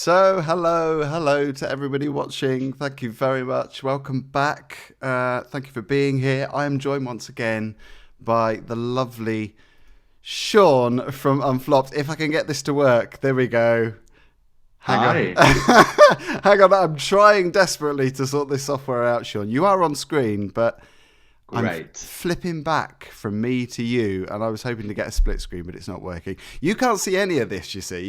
Hello to everybody watching. Thank you very much. Welcome back. Thank you for being here. I am joined once again by the lovely Sean from Unflopped. If I can get this to work, there we go. Hang on. I'm trying desperately to sort this software out, Sean. You are on screen, but I'm flipping back from me to you, and I was hoping to get a split screen, but it's not working. You can't see any of this, you see.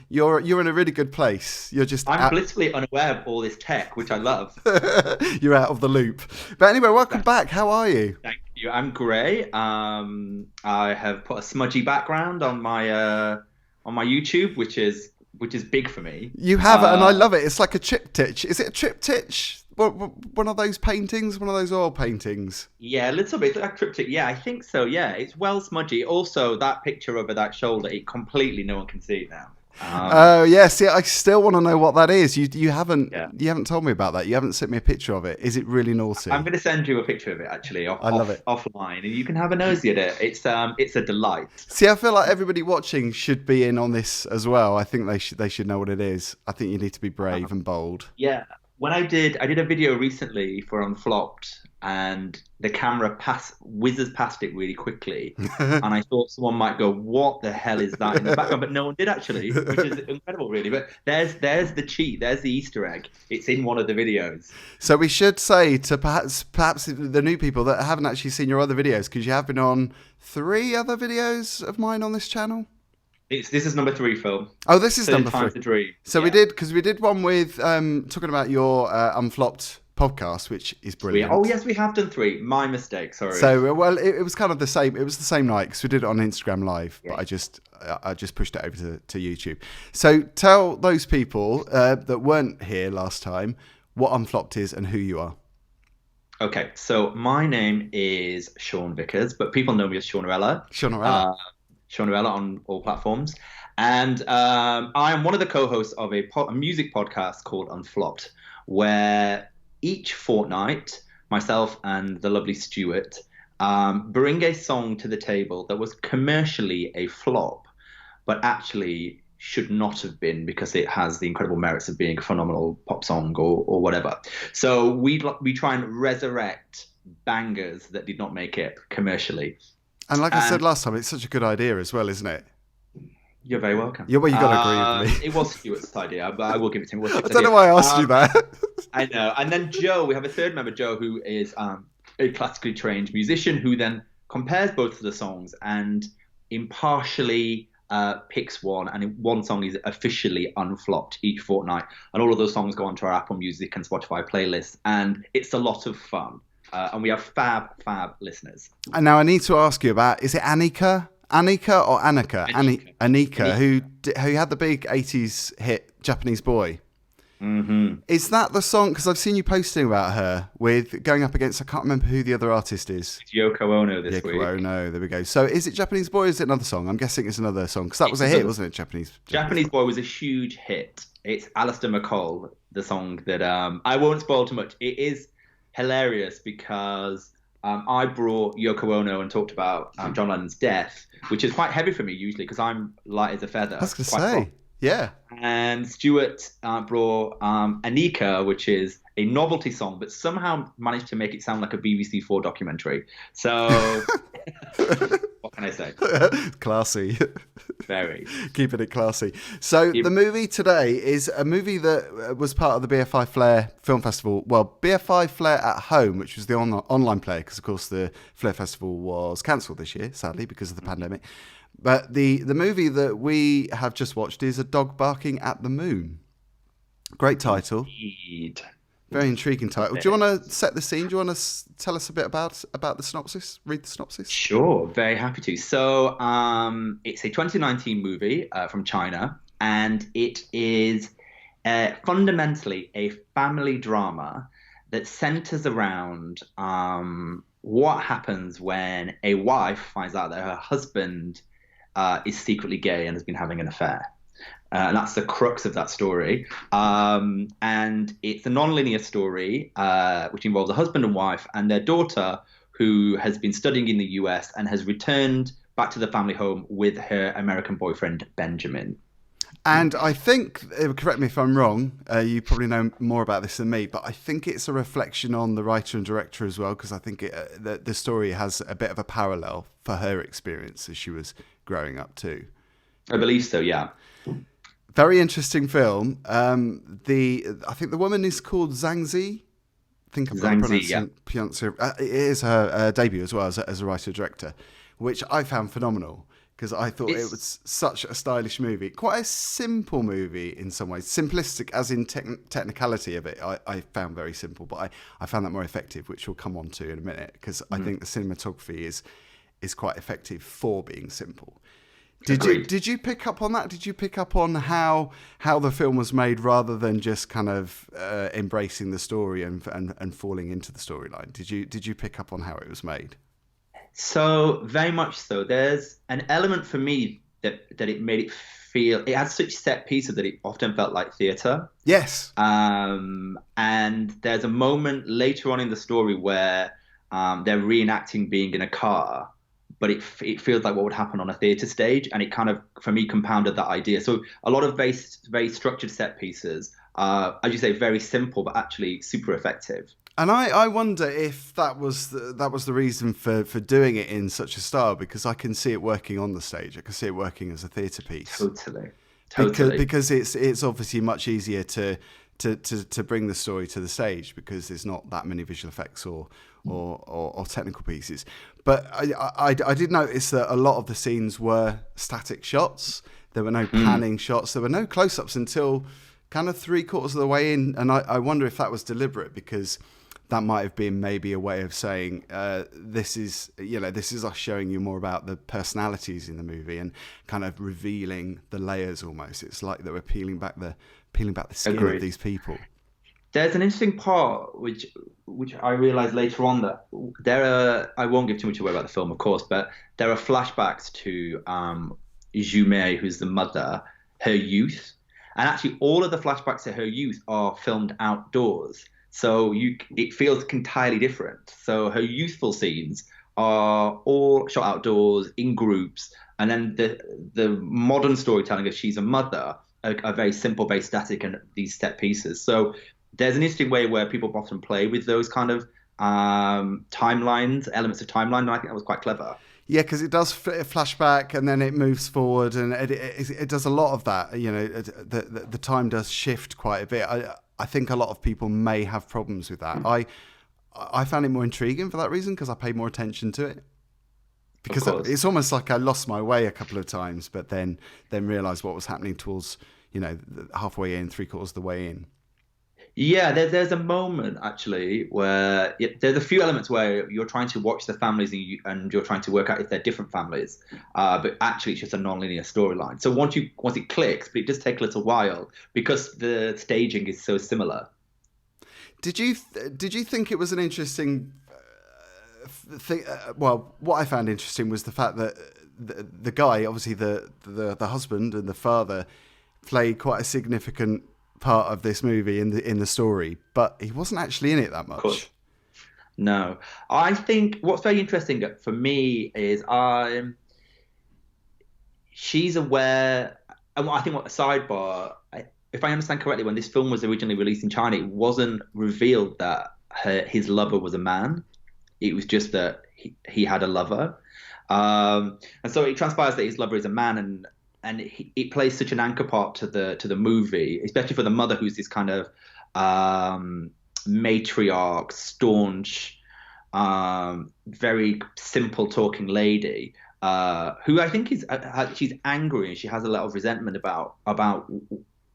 You're in a really good place. I'm blissfully unaware of all this tech, which I love. You're out of the loop. But anyway, welcome back. How are you? Thank you. I'm great. I have put a smudgy background on my YouTube, which is big for me. You have it, and I love it. It's like a triptych. Is it a triptych? One of those paintings? One of those oil paintings? Yeah, a little bit like triptych. Yeah, I think so. Yeah, it's well smudgy. Also, that picture over that shoulder, no one can see it now. See, I still want to know what that is. You haven't told me about that. You haven't sent me a picture of it. Is it really naughty? I'm going to send you a picture of it actually. I love it offline, and you can have a nosy at it. It's a delight. See, I feel like everybody watching should be in on this as well. I think they should know what it is. I think you need to be brave and bold. Yeah, when I did a video recently for Unflopped, and the camera whizzes past it really quickly, and I thought someone might go, "What the hell is that in the background?" But no one did actually, which is incredible, really. But there's the cheat, there's the Easter egg. It's in one of the videos. So we should say to perhaps the new people that haven't actually seen your other videos, because you have been on 3 other videos of mine on this channel. This is number 3, Phil. Oh, this is number 3. So we did one with talking about your Unflopped podcast, which is brilliant. Oh yes, we have done 3. My mistake. Sorry. So it was kind of the same. It was the same night because we did it on Instagram Live, but I just pushed it over to YouTube. So tell those people that weren't here last time what Unflopped is and who you are. Okay, so my name is Sean Vickers, but people know me as Seanarella. Seanarella on all platforms. And I am one of the co-hosts of a music podcast called Unflopped, where each fortnight, myself and the lovely Stuart bring a song to the table that was commercially a flop, but actually should not have been because it has the incredible merits of being a phenomenal pop song or whatever. So we try and resurrect bangers that did not make it commercially. And like I said last time, it's such a good idea as well, isn't it? You're very welcome. Yeah, well, you got to agree with me. It was Stuart's idea, but I will give it to him. I don't know why I asked you that. I know. And then Joe, we have a third member, Joe, who is a classically trained musician who then compares both of the songs and impartially picks one. And one song is officially unflopped each fortnight. And all of those songs go onto our Apple Music and Spotify playlists. And it's a lot of fun. And we have fab listeners. And now I need to ask you about, is it Annika or Annika? Annika, who had the big 80s hit Japanese Boy. Mm-hmm. Is that the song? Because I've seen you posting about her with going up against, I can't remember who the other artist is. It's Yoko Ono this week. Yoko Ono, there we go. So is it Japanese Boy or is it another song? I'm guessing it's another song because that was a hit, wasn't it? Japanese Boy was a huge hit. It's Alistair McCall, the song that I won't spoil too much. It is hilarious because I brought Yoko Ono and talked about John Lennon's death, which is quite heavy for me usually because I'm light as a feather. I was going to say, yeah. And Stuart brought Annika, which is a novelty song, but somehow managed to make it sound like a BBC4 documentary. So what can I say? Classy. Very. Keeping it classy. So the movie today is a movie that was part of the BFI Flair Film Festival. Well, BFI Flair at Home, which was the online play, because of course the Flair Festival was cancelled this year, sadly, because of the pandemic. But the movie that we have just watched is A Dog Barking at the Moon. Great title. Indeed. Very intriguing title. Do you want to set the scene? Do you want to tell us a bit about the synopsis? Read the synopsis? Sure, very happy to. So it's a 2019 movie from China, and it is fundamentally a family drama that centers around what happens when a wife finds out that her husband is secretly gay and has been having an affair. And that's the crux of that story. And it's a non-linear story, which involves a husband and wife and their daughter, who has been studying in the US and has returned back to the family home with her American boyfriend, Benjamin. And I think, correct me if I'm wrong, you probably know more about this than me, but I think it's a reflection on the writer and director as well, because I think the story has a bit of a parallel for her experience as she was growing up too. I believe so, yeah. Very interesting film. I think the woman is called Xiang Zi. I think I'm pronouncing it is her debut as well as a writer-director, which I found phenomenal. Because I thought it was such a stylish movie. Quite a simple movie in some ways. Simplistic as in technicality of it, I found very simple. But I found that more effective, which we'll come on to in a minute. Because I think the cinematography is quite effective for being simple. Did you pick up on that? Did you pick up on how the film was made rather than just kind of embracing the story and falling into the storyline? Did you pick up on how it was made? So very much so. There's an element for me that it made it feel, it had such set pieces that it often felt like theatre. Yes. And there's a moment later on in the story where they're reenacting being in a car, but it feels like what would happen on a theatre stage, and it kind of, for me, compounded that idea. So a lot of very, very structured set pieces, as you say, very simple, but actually super effective. And I wonder if that was the reason for doing it in such a style, because I can see it working on the stage. I can see it working as a theatre piece. Totally. Because it's obviously much easier to bring the story to the stage because there's not that many visual effects or technical pieces. But I did notice that a lot of the scenes were static shots. There were no panning shots. There were no close-ups until kind of 3/4 of the way in. And I wonder if that was deliberate, because that might have been maybe a way of saying this is us showing you more about the personalities in the movie and kind of revealing the layers almost. It's like that we're peeling back the skin of these people. There's an interesting part which I realised later on that I won't give too much away about the film, of course, but there are flashbacks to Juimei, who's the mother, her youth, and actually all of the flashbacks to her youth are filmed outdoors. So it feels entirely different. So her youthful scenes are all shot outdoors in groups, and then the modern storytelling of she's a mother are very simple, very static, and these set pieces. So there's an interesting way where people often play with those kind of timelines, elements of timeline, and I think that was quite clever. Yeah, because it does flashback and then it moves forward, and it does a lot of that. You know, the time does shift quite a bit. I think a lot of people may have problems with that. I found it more intriguing for that reason, because I paid more attention to it. Because it's almost like I lost my way a couple of times, but then realised what was happening towards, halfway in, 3/4 of the way in. Yeah, there's a moment actually where there's a few elements where you're trying to watch the families and you're trying to work out if they're different families, but actually it's just a non-linear storyline. So once it clicks, but it does take a little while because the staging is so similar. Did you think it was an interesting thing? Well, what I found interesting was the fact that the guy, obviously the husband and the father, played quite a significant part of this movie in the story, but he wasn't actually in it that much. Of course. No, I think what's very interesting for me is she's aware, and I think what a sidebar, if I understand correctly, when this film was originally released in China, it wasn't revealed that his lover was a man. It was just that he had a lover, and so it transpires that his lover is a man, and it plays such an anchor part to the movie, especially for the mother, who's this kind of matriarch, staunch, very simple talking lady, who I think she's angry and she has a lot of resentment about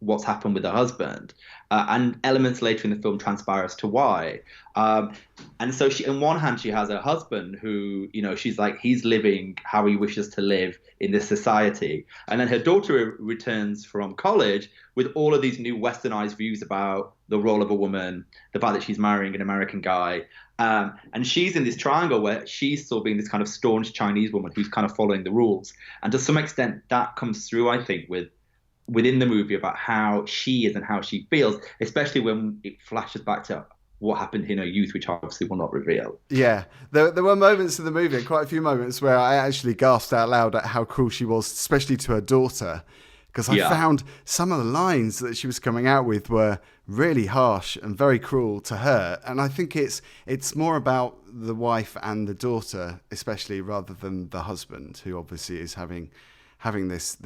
what's happened with her husband, and elements later in the film transpire as to why. And so on one hand, she has her husband who, she's like, he's living how he wishes to live in this society. And then her daughter returns from college with all of these new westernized views about the role of a woman, the fact that she's marrying an American guy. And she's in this triangle where she's still being this kind of staunch Chinese woman who's kind of following the rules. And to some extent, that comes through, I think, within the movie about how she is and how she feels, especially when it flashes back to what happened in her youth, which obviously will not reveal. Yeah, there were moments in the movie, quite a few moments, where I actually gasped out loud at how cruel she was, especially to her daughter, because I found some of the lines that she was coming out with were really harsh and very cruel to her. And I think it's more about the wife and the daughter, especially, rather than the husband, who obviously is having this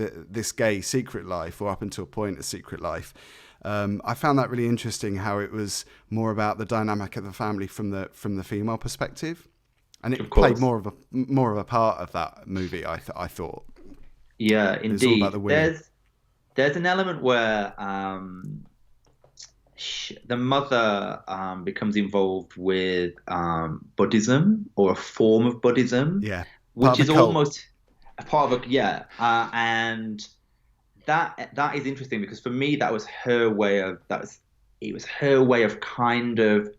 gay secret life, or up until a point a secret life. I found that really interesting, how it was more about the dynamic of the family from the female perspective, and it played more of a part of that movie. I thought. Yeah, indeed. All about the women. There's an element where the mother becomes involved with Buddhism, or a form of Buddhism, which is almost a part of and that is interesting, because for me it was her way of kind of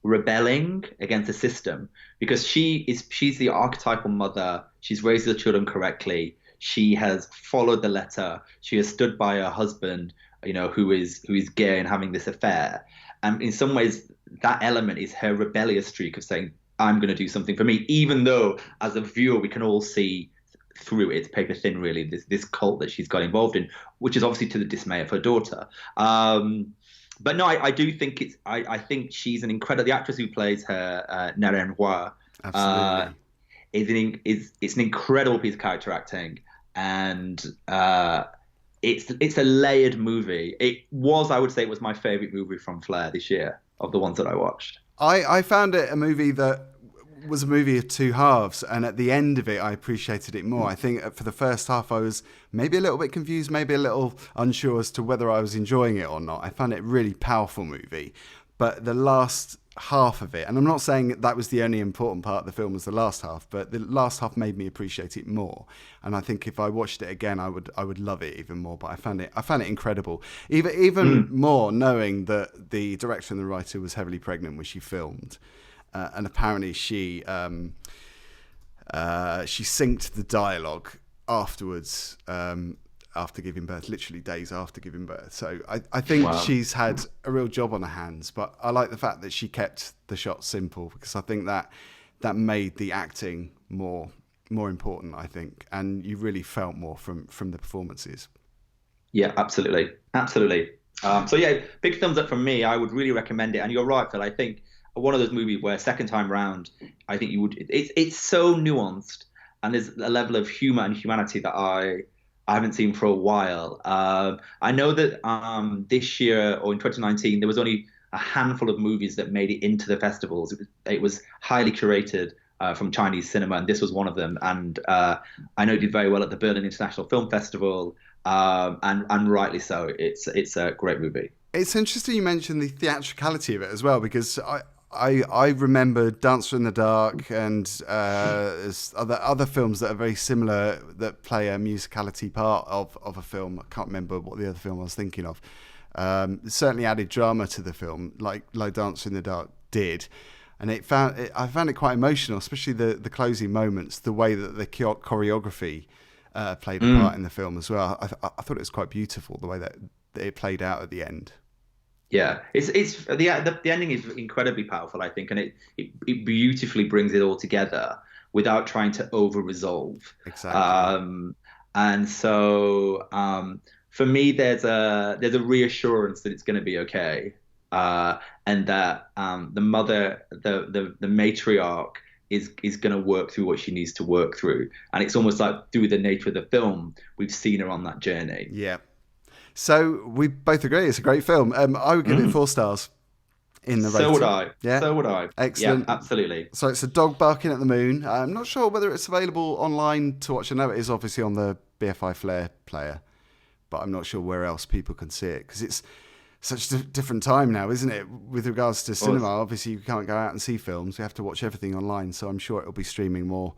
rebelling against the system, because she's the archetypal mother. She's raised the children correctly. She has followed the letter. She has stood by her husband, who is gay and having this affair. And in some ways, that element is her rebellious streak of saying, I'm going to do something for me, even though as a viewer, we can all see through it's paper thin, really, this cult that she's got involved in, which is obviously to the dismay of her daughter. But no, I do think I think she's an incredible, the actress who plays her, Naren Hua, it's an incredible piece of character acting. And it's a layered movie. I would say it was my favorite movie from Flair this year, of the ones that I watched. I found it a movie that was a movie of two halves, and at the end of it I appreciated it more. I think for the first half I was maybe a little bit confused, maybe a little unsure as to whether I was enjoying it or not. I found it a really powerful movie, but the last half of it, and I'm not saying that was the only important part of the film was the last half, but the last half made me appreciate it more. And I think if I watched it again, I would love it even more. But I found it incredible, even more knowing that the director and the writer was heavily pregnant when she filmed, and apparently she synced the dialogue afterwards. After giving birth, literally days after giving birth. So I think she's had a real job on her hands, but I like the fact that she kept the shots simple, because I think that made the acting more important, I think, and you really felt more from the performances. Yeah, absolutely. So yeah, big thumbs up from me. I would really recommend it. And you're right, Phil. I think one of those movies where second time round, I think you would. It's so nuanced, and there's a level of humor and humanity that I haven't seen for a while. I know that this year, or in 2019, there was only a handful of movies that made it into the festivals. It was highly curated from Chinese cinema, and this was one of them. And I know it did very well at the Berlin International Film Festival, and rightly so. It's a great movie. It's interesting you mentioned the theatricality of it as well, because I remember Dancer in the Dark and other films that are very similar, that play a musicality part of a film. I can't remember what the other film I was thinking of. Certainly added drama to the film, like Dancer in the Dark did. And I found it quite emotional, especially the closing moments, the way that the choreography played a part in the film as well. I thought it was quite beautiful, the way that it played out at the end. Yeah, the ending is incredibly powerful, I think, and it beautifully brings it all together without trying to over resolve. Exactly. And so for me, there's a reassurance that it's going to be okay, and that the mother, the matriarch, is going to work through what she needs to work through, and it's almost like through the nature of the film, we've seen her on that journey. Yeah. So we both agree it's a great film. I would give it 4 stars in the rating. So would I. Yeah. So would I. Excellent. Yeah, absolutely. So it's a dog barking at the moon. I'm not sure whether it's available online to watch. I know it is obviously on the BFI Flair player, but I'm not sure where else people can see it, because it's such a different time now, isn't it? With regards to cinema, obviously you can't go out and see films. You have to watch everything online. So I'm sure it'll be streaming more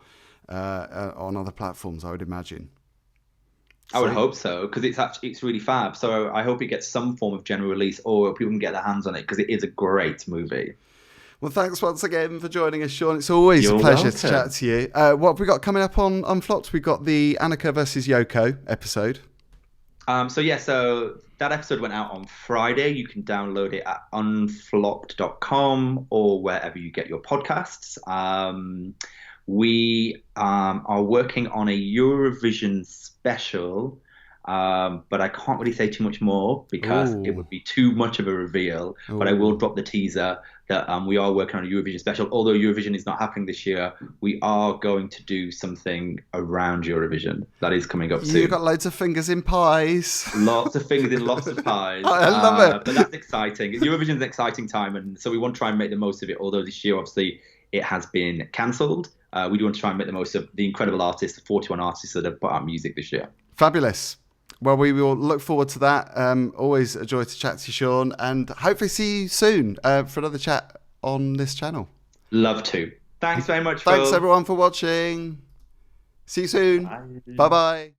on other platforms, I would imagine. I would hope so, because it's really fab. So I hope it gets some form of general release, or people can get their hands on it, because it is a great movie. Well, thanks once again for joining us, Sean. It's always a pleasure to chat to you. What have we got coming up on Unflopped? We've got the Annika versus Yoko episode. So that episode went out on Friday. You can download it at unflopped.com or wherever you get your podcasts. We are working on a Eurovision special. But I can't really say too much more because it would be too much of a reveal. Ooh. But I will drop the teaser that we are working on a Eurovision special. Although Eurovision is not happening this year, we are going to do something around Eurovision that is coming up soon. You've got loads of fingers in pies. Lots of fingers in lots of pies. I love it. But that's exciting. Eurovision is an exciting time, and so we want to try and make the most of it. Although this year, obviously, it has been cancelled. We do want to try and make the most of the incredible artists, the 41 artists that have put out music this year. Fabulous. Well, we will look forward to that. Always a joy to chat to you, Sean, and hopefully see you soon for another chat on this channel. Love to. Thanks very much, Thanks, Phil. everyone, for watching. See you soon. Bye-bye.